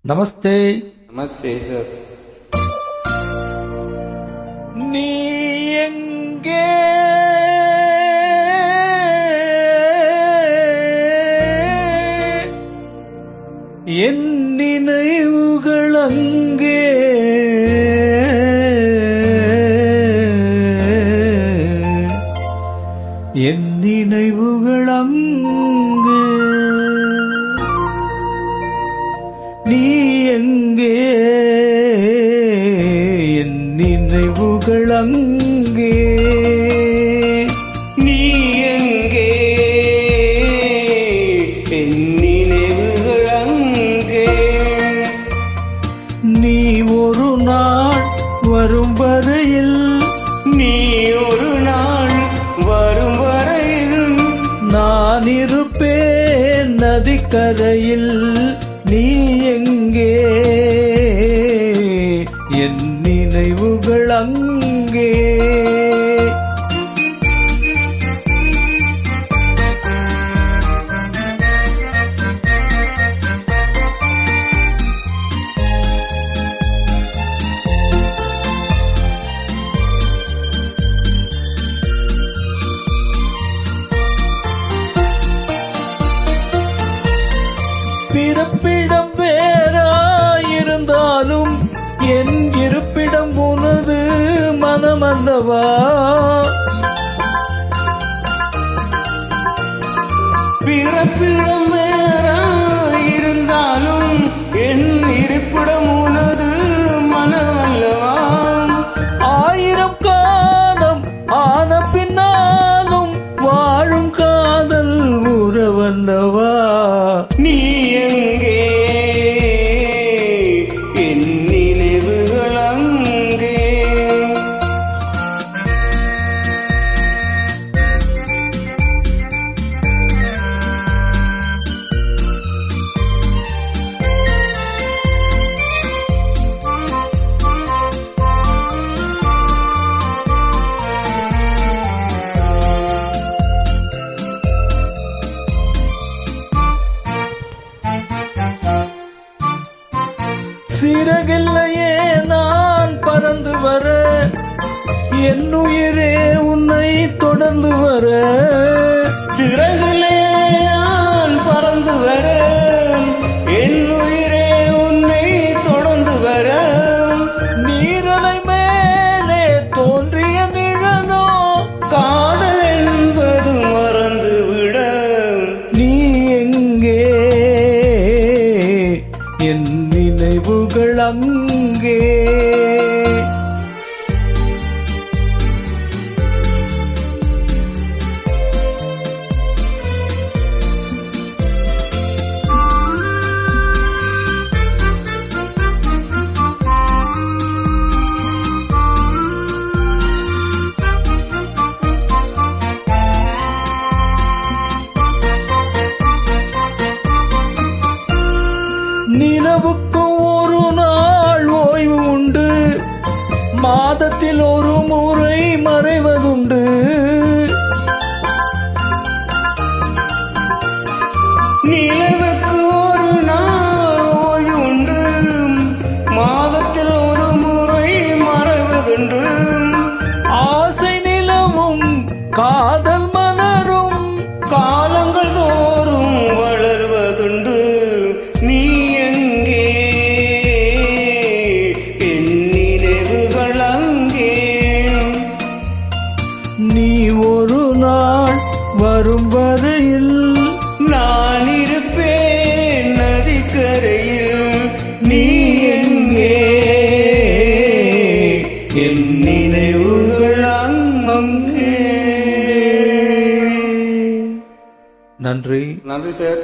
நமஸ்தே. நமஸ்தே sir. நீ எங்கே என் நினைவுகள் அங்கே என் நினைவுகள் அங்கே நீ எங்கே என் நினைவுகள் அங்கே நீ எங்கே என் நினைவுகள் அங்கே நீ ஒரு நாள் வரும் வரையில் நீ ஒரு நாள் வரும் வரையில் நான் இருப்பேன் நதிக்கரையில். நீ எங்கே என் நினைவுகள் அங்கே பிறப்பிடம் வேறாயிருந்தாலும் என் இருப்பிடம் உனது மனமல்லவா. பிறப்பிடம் வேறாயிருந்தாலும் என் இருப்பிடம் உனது மனமல்லவா. ஆயிரம் காலம் ஆன பின்னாலும் வாழும் காதல் உறவல்லவா. நீ எங்கே என் நினைவுகள் அங்கே சிறகில்லையே நான் பறந்து வர, என் உயிரே உன்னை தொடர்ந்து வர. சிறகிலே நான் பறந்து வர, என் உயிரே உன்னை தொடர்ந்து வர. நீரலை மேலே தோன்றிய நிழலோ காதல் என்பது மறந்து விட. நீ எங்கே என் நினைவுகள் அங்கே நிலவுக்கு ஒரு நாள் ஓய்வு உண்டு, மாதத்தில் ஒரு முறை மறைவதுண்டு. நிலவுக்கு ஒரு நாள் ஓய்வு உண்டு, மாதத்தில் ஒரு முறை மறைவதுண்டு. ஆசை நிலவும் காதல் மலரும் காலங்கள் தோறும் வளர்வதுண்டு. நீ எங்கே என் நினைவுகள் அங்கே நீ ஒரு நாள் வரும் வரையில் நான் இருப்பேன் நதிக்கரையில். நீ எங்கே என் நினைவுகள் அங்கே. நன்றி. நன்றி சார்.